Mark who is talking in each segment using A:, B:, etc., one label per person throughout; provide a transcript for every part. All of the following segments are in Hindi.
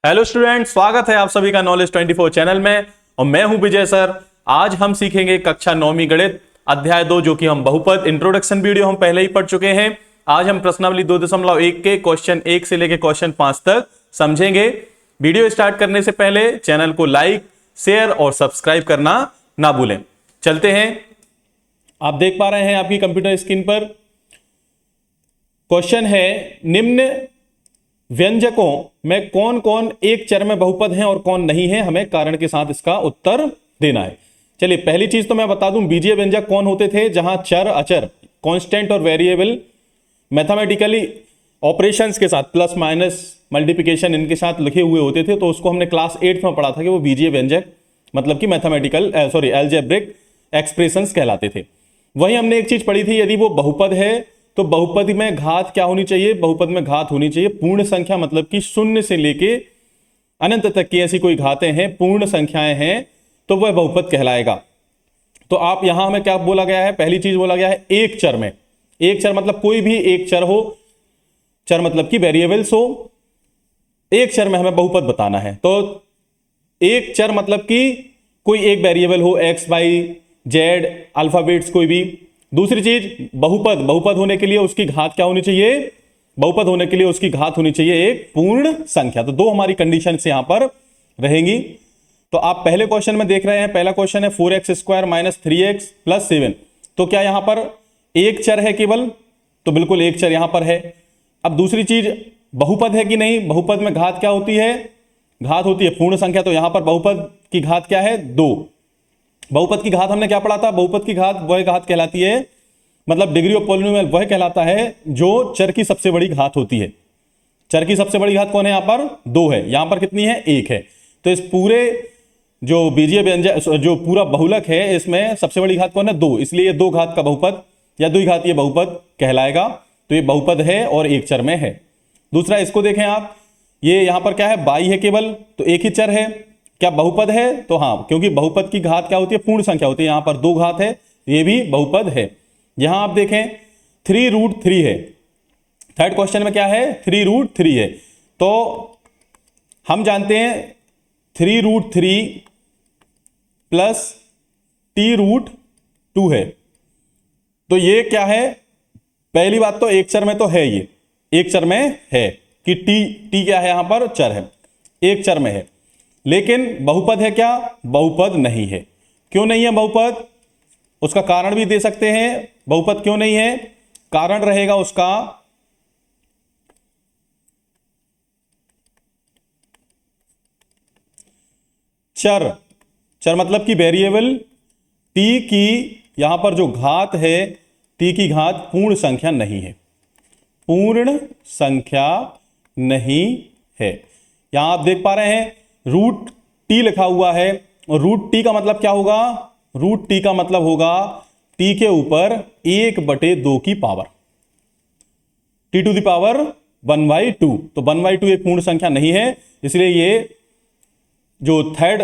A: हेलो स्टूडेंट, स्वागत है आप सभी का नॉलेज 24 चैनल में और मैं हूं विजय सर। आज हम सीखेंगे कक्षा 9वीं गणित अध्याय 2, जो कि हम बहुपद इंट्रोडक्शन वीडियो हम पहले ही पढ़ चुके हैं। आज हम प्रश्नावली 2.1 के क्वेश्चन 1 से लेकर क्वेश्चन 5 तक समझेंगे। वीडियो स्टार्ट करने से पहले चैनल को लाइक, शेयर और सब्सक्राइब करना ना भूलें। चलते हैं। आप देख पा रहे हैं आपकी कंप्यूटर स्क्रीन पर क्वेश्चन है, निम्न व्यंजकों में कौन कौन एक चर में बहुपद हैं और कौन नहीं है, हमें कारण के साथ इसका उत्तर देना है। चलिए, पहली चीज तो मैं बता दूं, बीजीय व्यंजक कौन होते थे, जहां चर अचर कांस्टेंट और वेरिएबल मैथमेटिकली ऑपरेशंस के साथ प्लस माइनस मल्टीप्लिकेशन इनके साथ लिखे हुए होते थे, तो उसको हमने क्लास 8 में पढ़ा था कि वो बीजीय व्यंजक मतलब कि मैथमेटिकल एल्जेब्रिक एक्सप्रेशंस कहलाते थे। वहीं हमने एक चीज पढ़ी थी, यदि वो बहुपद है तो बहुपद में घात क्या होनी चाहिए, बहुपद में घात होनी चाहिए पूर्ण संख्या, मतलब कि शून्य से लेके अनंत तक की ऐसी कोई घातें हैं, पूर्ण संख्याएं हैं, तो वह बहुपद कहलाएगा। तो आप यहां हमें क्या बोला गया है, पहली चीज बोला गया है एक चर में। एक चर मतलब कोई भी एक चर हो, चर मतलब कि वेरिएबल्स हो, एक चर में हमें बहुपद बताना है। तो एक चर मतलब कि कोई एक वेरिएबल हो, एक्स वाई जेड अल्फाबेट्स कोई भी। दूसरी चीज बहुपद, बहुपद होने के लिए उसकी घात क्या होनी चाहिए, बहुपद होने के लिए उसकी घात होनी चाहिए एक पूर्ण संख्या। तो दो हमारी कंडीशन यहां पर रहेंगी। तो आप पहले क्वेश्चन में देख रहे हैं, पहला क्वेश्चन है 4x square minus 3x plus 7। तो क्या यहां पर एक चर है केवल, तो बिल्कुल एक चर यहां पर है। अब दूसरी चीज बहुपद है कि नहीं, बहुपद में घात क्या होती है, घात होती है पूर्ण संख्या। तो यहां पर बहुपद की घात क्या है, 2। बहुपद की घात हमने क्या पढ़ा था, बहुपद की घात वह घात कहलाती है, मतलब डिग्री ऑफ पॉलिनोमियल वह कहलाता है जो चर की सबसे बड़ी घात होती है। चर की सबसे बड़ी घात कौन है, यहां पर 2 है, यहां पर कितनी है, 1 है। तो इस पूरे जो बीजीय व्यंजक जो पूरा बहुलक है, इसमें सबसे बड़ी घात कौन है, 2, इसलिए ये 2 घात का बहुपद या द्विघातीय बहुपद कहलाएगा। तो ये बहुपद है और एक चर में है। दूसरा इसको देखें आप, ये यहां पर क्या है, बाई है केवल, तो एक ही चर है। क्या बहुपद है, तो हां, क्योंकि बहुपद की घात क्या होती है, पूर्ण संख्या होती है। यहां पर 2 घात है, ये भी बहुपद है। यहां आप देखें 3√3 है। थर्ड क्वेश्चन में क्या है, 3√3 है। तो हम जानते हैं 3√3 प्लस t√2 है। तो ये क्या है, पहली बात तो एक चर में तो है, ये एक चर में है कि t क्या है, यहां पर चर है, एक चर में है। लेकिन बहुपद है क्या, बहुपद नहीं है। क्यों नहीं है बहुपद, उसका कारण भी दे सकते हैं। बहुपद क्यों नहीं है, कारण रहेगा उसका चर, चर मतलब कि वेरिएबल t की यहां पर जो घात है, t की घात पूर्ण संख्या नहीं है, पूर्ण संख्या नहीं है। यहां आप देख पा रहे हैं √t लिखा हुआ है, और √t का मतलब क्या होगा, √t का मतलब होगा t के ऊपर 1/2 की power, t to the power 1/2। तो 1/2 एक पूर्ण संख्या नहीं है, इसलिए ये जो थर्ड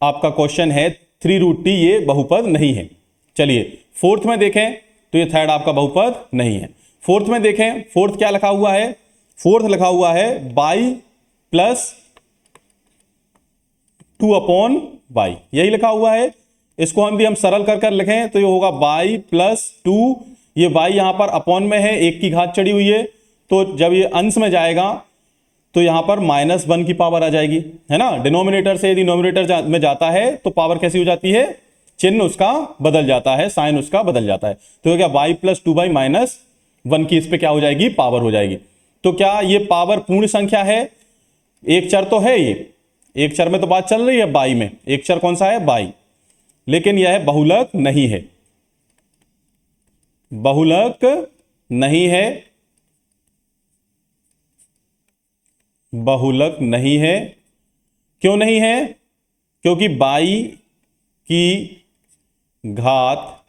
A: आपका क्वेश्चन है 3√t, ये बहुपद नहीं है। चलिए फोर्थ में देखें, तो ये थर्ड आपका बहुपद नहीं है। फोर्थ में देखें, फोर्थ क्या लिखा हुआ है, फोर्थ लिखा हुआ है बाई प्लस 2/y, यही लिखा हुआ है। इसको हम भी सरल कर लिखें तो ये होगा y प्लस 2, ये y यहां पर अपॉन में है, 1 की घात चढ़ी हुई है, तो जब ये अंश में जाएगा तो यहां पर -1 की पावर आ जाएगी, है ना। डिनोमिनेटर से यदि नोमिनेटर में जाता है तो पावर कैसी हो जाती है, चिन्ह उसका बदल जाता है, साइन उसका बदल जाता है। तो क्या y प्लस 2/, -1 की इस पे क्या हो जाएगी, पावर हो जाएगी। तो क्या ये पावर पूर्ण संख्या है, एक चर तो है, ये एक चर में तो बात चल रही है बाई में, एक चर कौन सा है, बाई, लेकिन यह बहुलक नहीं है, बहुलक नहीं है, बहुलक नहीं है। क्यों नहीं है, क्योंकि बाई की घात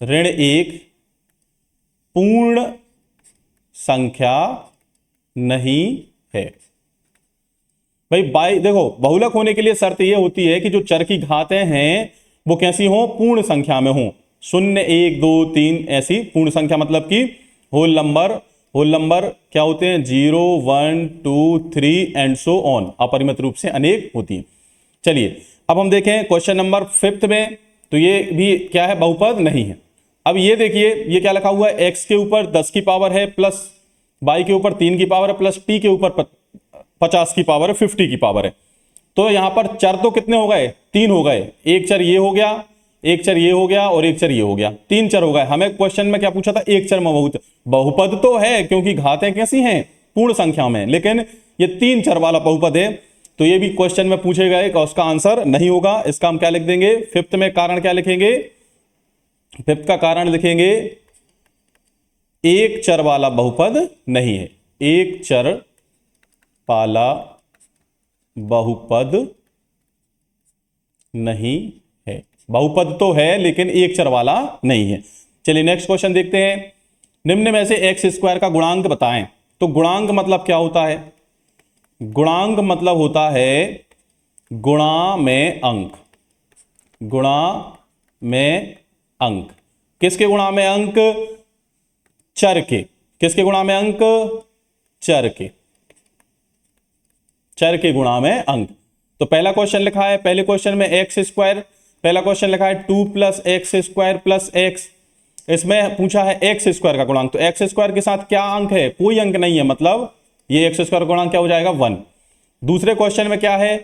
A: ऋण 1 पूर्ण संख्या नहीं है। भाई बाई, देखो बहुलक होने के लिए शर्त यह होती है कि जो चर की घातें हैं वो कैसी हो, पूर्ण संख्या में हो, 0 1 2 3 ऐसी पूर्ण संख्या, मतलब कि होल नंबर होल नंबर क्या होते हैं? 0, 1, 2, 3 एंड सो ऑन, अपरिमित रूप से अनेक होती है। चलिए अब हम देखें क्वेश्चन नंबर 5 में, तो ये भी क्या है? बहुपद नहीं है। अब ये देखिए, ये क्या लिखा हुआ है? x के ऊपर 10 की पावर है, प्लस y के ऊपर 3 की पावर है, प्लस t के ऊपर 50 की पावर है, 50 की पावर है। तो यहां पर चर तो कितने हो गए? 3 हो गए। एक चर ये हो गया, एक चर ये हो गया और एक चर ये हो गया, 3 चर हो गए। हमें क्वेश्चन में क्या पूछा था? एक चर में बहुपद तो है, क्योंकि घातें कैसी हैं? पूर्ण संख्या में, लेकिन ये 3 चर वाला बहुपद है। तो ये भी क्वेश्चन में पूछे गए का उसका आंसर नहीं होगा। इसका हम क्या लिख देंगे? 5th में कारण क्या लिखेंगे? 5th का कारण लिखेंगे एक चर वाला बहुपद नहीं है। एक चर वाला बहुपद नहीं है। बहुपद तो है लेकिन एक चर वाला नहीं है। चलिए नेक्स्ट क्वेश्चन देखते हैं। निम्न में से एक्स स्क्वायर का गुणांक बताएं। तो गुणांक मतलब क्या होता है? गुणांक मतलब होता है गुणा में अंक। गुणा में अंक। किसके गुणा में अंक? चर के। किसके गुणा में अंक? चर के। चर के गुणा में अंक। तो पहला क्वेश्चन लिखा है, पहले क्वेश्चन में एक्स स्क्वायर, पहला क्वेश्चन लिखा है 2 + x² + x। इसमें पूछा है एक्स स्क्वायर का गुणांक। तो एक्स स्क्वायर के साथ क्या अंक है? कोई अंक नहीं है, मतलब ये एक्स स्क्वायर गुणांक क्या हो जाएगा? 1। दूसरे क्वेश्चन में क्या है?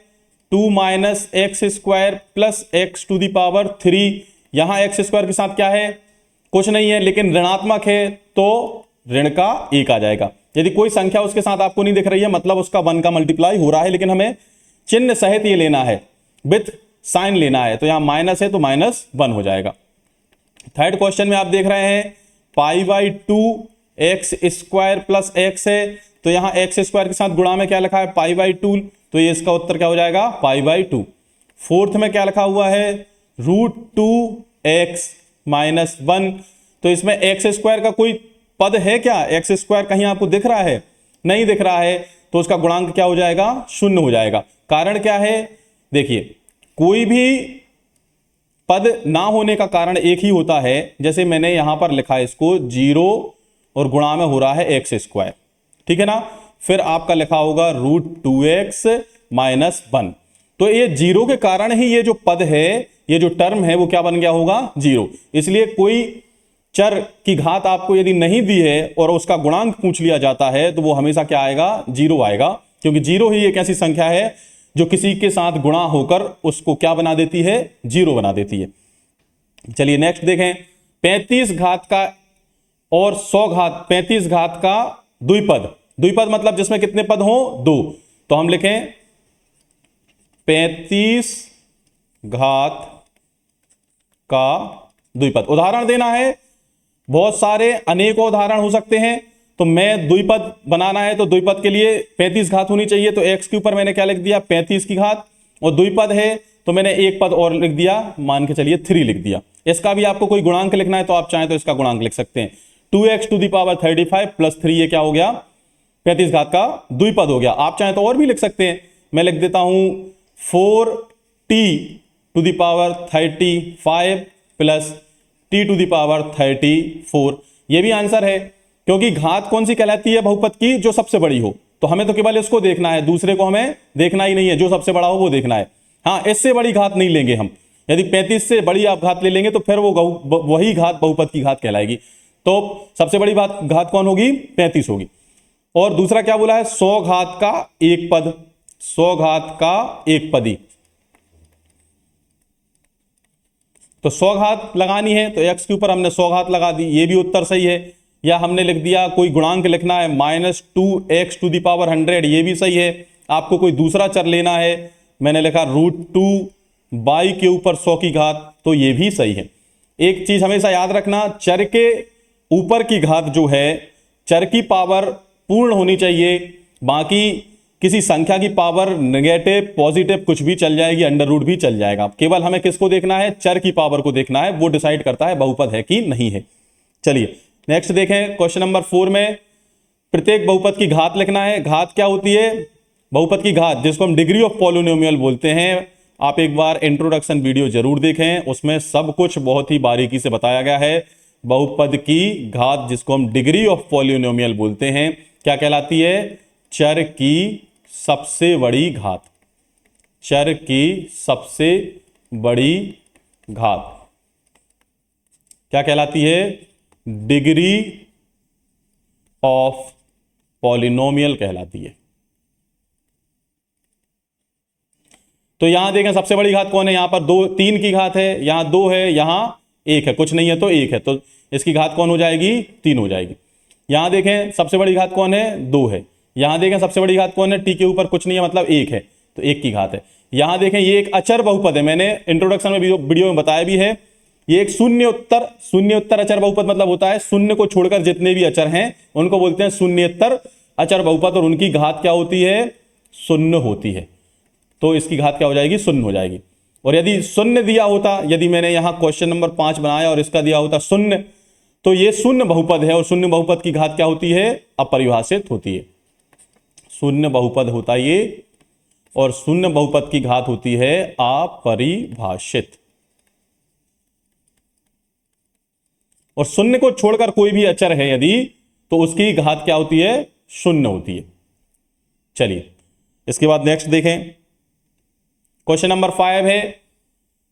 A: 2 - x² + x⁻³ यहां एक्स स्क्वायर के साथ क्या है? कुछ नहीं है, लेकिन ऋणात्मक है तो ऋण का 1 आ जाएगा। यदि कोई संख्या उसके साथ आपको नहीं दिख रही है, मतलब उसका 1 का मल्टीप्लाई हो रहा है, लेकिन हमें चिन्ह सहित ये लेना है, विथ साइन लेना है। तो यहां माइनस है तो -1 हो जाएगा। थर्ड क्वेश्चन में आप देख रहे हैं π/2 x² + x है, तो यहां एक्स स्क्वायर के साथ गुणा में क्या लिखा है? π/2, तो ये इसका उत्तर क्या हो जाएगा? π/2। फोर्थ में क्या लिखा हुआ है? √2x - 1। तो इसमें एक्स स्क्वायर का कोई पद है क्या? एक्स स्क्वायर कहीं आपको दिख रहा है? नहीं दिख रहा है, तो उसका गुणांक क्या हो जाएगा? 0 हो जाएगा। कारण क्या है? देखिए, कोई भी पद ना होने का कारण एक ही होता है। जैसे मैंने यहां पर लिखा है इसको 0 और गुणा में हो रहा है x², ठीक है ना? फिर आपका लिखा होगा √2x - 1। तो ये 0 के कारण ही ये जो पद है, ये जो टर्म है, वो क्या बन गया होगा? 0। इसलिए कोई चर की घात आपको यदि नहीं दी है और उसका गुणांक पूछ लिया जाता है, तो वो हमेशा क्या आएगा? 0 आएगा, क्योंकि 0 ही एक ऐसी संख्या है जो किसी के साथ गुणा होकर उसको क्या बना देती है? 0 बना देती है। चलिए नेक्स्ट देखें। 35 घात का और 100 घात, 35 घात का द्विपद। द्विपद मतलब जिसमें कितने पद हो? 2। तो हम लिखें 35 घात का द्विपद। उदाहरण देना है, बहुत सारे अनेकों उदाहरण हो सकते हैं। तो मैं द्विपद बनाना है, तो द्विपद के लिए 35 घात होनी चाहिए। तो x के ऊपर मैंने क्या लिख दिया? 35 की घात। और द्विपद है तो मैंने एक पद और लिख दिया, मान के चलिए 3 लिख दिया। इसका भी आपको कोई गुणांक लिखना है तो आप चाहें तो इसका गुणांक लिख सकते हैं। 2x⁵ + 3 ये क्या हो गया? 35 घात का द्विपद हो गया। आप चाहें तो और भी लिख सकते हैं। मैं लिख देता हूं 4t⁵ + t⁵4। ये भी आंसर है, क्योंकि घात कौन सी कहलाती है बहुपद की? जो सबसे बड़ी हो। तो हमें तो केवल इसको देखना है, दूसरे को हमें देखना ही नहीं है। जो सबसे बड़ा हो वो देखना है। हाँ, इससे बड़ी घात नहीं लेंगे हम। यदि 35 से बड़ी आप घात ले लेंगे तो फिर वो वही घात बहुपद की घात कहलाएगी। तो सबसे बड़ी घात कौन होगी? 35 होगी। और दूसरा क्या बोला है? 100 घात का एक पद। 100 घात का एक पदी। तो 100 घात लगानी है तो x के ऊपर हमने 100 घात लगा दी, ये भी उत्तर सही है। या हमने लिख दिया कोई गुणांक लिखना है -2x⁻100, ये भी सही है। आपको कोई दूसरा चर लेना है, मैंने लिखा √2y के ऊपर 100 की घात, तो ये भी सही है। एक चीज हमेशा याद रखना, चर के ऊपर की घात जो है, चर की पावर पूर्ण होनी चाहिए। बाकी किसी संख्या की पावर नेगेटिव पॉजिटिव कुछ भी चल जाएगी, अंडर रूट भी चल जाएगा। केवल हमें किसको देखना है? चर की पावर को देखना है, वो डिसाइड करता है बहुपद है कि नहीं है। चलिए नेक्स्ट देखें। क्वेश्चन नंबर 4 में प्रत्येक बहुपद की घात लिखना है। घात क्या होती है? बहुपद की घात, जिसको हम डिग्री ऑफ पॉलिनोमियल बोलते हैं। आप एक बार इंट्रोडक्शन वीडियो जरूर देखें, उसमें सब कुछ बहुत ही बारीकी से बताया गया है। बहुपद की घात, जिसको हम डिग्री ऑफ पॉलिनोमियल बोलते हैं, क्या कहलाती है? चर की सबसे बड़ी घात। चर की सबसे बड़ी घात क्या कहलाती है? डिग्री ऑफ पॉलिनोमियल कहलाती है। तो यहां देखें सबसे बड़ी घात कौन है? यहां पर दो, तीन की घात है, यहां दो है, यहां एक है, कुछ नहीं है तो एक है, तो इसकी घात कौन हो जाएगी? तीन हो जाएगी। यहां देखें सबसे बड़ी घात कौन है? दो है। यहां देखें सबसे बड़ी घात कौन है? टी के ऊपर कुछ नहीं है, मतलब एक है, तो एक की घात है। यहां देखें ये एक अचर बहुपद है, मैंने इंट्रोडक्शन में वीडियो में बताया भी है। ये एक शून्योत्तर अचर बहुपद मतलब होता है शून्य को छोड़कर जितने भी अचर हैं उनको बोलते हैं शून्योत्तर अचर बहुपद, और उनकी घात क्या होती है? शून्य होती है। तो इसकी घात क्या हो जाएगी? शून्य हो जाएगी। और यदि शून्य दिया होता, यदि मैंने यहां क्वेश्चन नंबर 5 बनाया और इसका दिया होता शून्य, तो ये शून्य बहुपद है, और शून्य बहुपद की घात क्या होती है? अपरिभाषित होती है। शून्य बहुपद होता ये, और शून्य बहुपद की घात होती है अपरिभाषित। और शून्य को छोड़कर कोई भी अचर है यदि, तो उसकी घात क्या होती है? शून्य होती है। चलिए इसके बाद नेक्स्ट देखें, क्वेश्चन नंबर 5 है।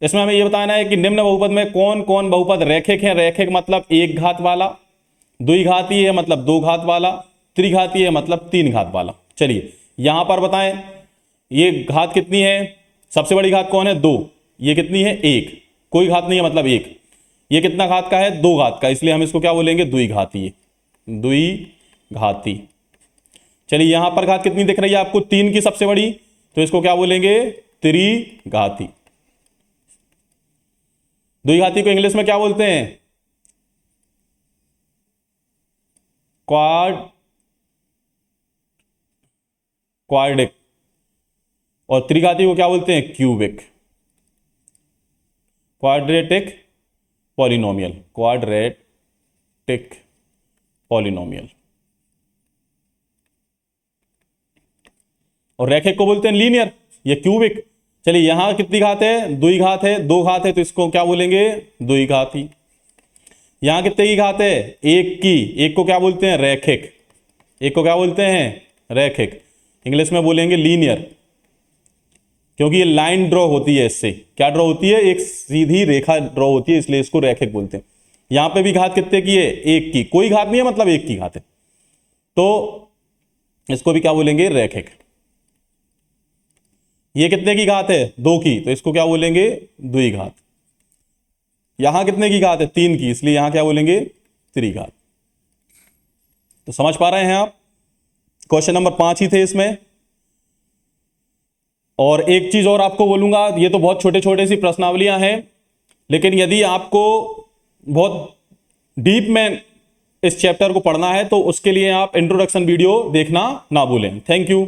A: इसमें हमें यह बताना है कि निम्न बहुपद में कौन कौन बहुपद रैखिक है। रैखिक मतलब एक घात वाला, द्विघाती है मतलब दो घात वाला, त्रिघाती है मतलब तीन घात वाला। चलिए यहां पर बताएं ये घात कितनी है? सबसे बड़ी घात कौन है? दो। ये कितनी है? एक। कोई घात नहीं है मतलब एक। ये कितना घात का है? दो घात का, इसलिए हम इसको क्या बोलेंगे? द्विघाती। द्विघाती। चलिए यहां पर घात कितनी दिख रही है आपको? तीन की सबसे बड़ी, तो इसको क्या बोलेंगे? त्रिघाती। द्विघाती को इंग्लिश में क्या बोलते हैं? क्वाड्रिक। और त्रिघाती को क्या बोलते हैं? Cubic. Quadratic polynomial. Quadratic polynomial. और रैखिक को बोलते हैं लीनियर, ये क्यूबिक। चलिए यहां कितनी घात है? द्विघात है, दो घात है, तो इसको क्या बोलेंगे? द्विघाती। यहां कितने की घात है? एक की। एक को क्या बोलते हैं? रैखिक। एक को क्या बोलते हैं? रैखिक। इंग्लिश में बोलेंगे लीनियर, क्योंकि ये लाइन ड्रॉ होती है इससे। क्या ड्रॉ होती है? एक सीधी रेखा ड्रॉ होती है, इसलिए इसको रैखिक बोलते हैं। यहां पे भी घात कितने की है? एक की। कोई घात नहीं है मतलब एक की घात है, तो इसको भी क्या बोलेंगे? रैखिक। ये कितने की घात है? दो की, तो इसको क्या बोलेंगे? द्विघात। यहां कितने की घात है? तीन की, इसलिए यहां क्या बोलेंगे? त्रिघात। तो समझ पा रहे हैं आप? क्वेश्चन नंबर 5 ही थे इसमें। और एक चीज और आपको बोलूंगा, ये तो बहुत छोटे छोटे सी प्रश्नावलियां हैं, लेकिन यदि आपको बहुत डीप में इस चैप्टर को पढ़ना है तो उसके लिए आप इंट्रोडक्शन वीडियो देखना ना भूलें। Thank you.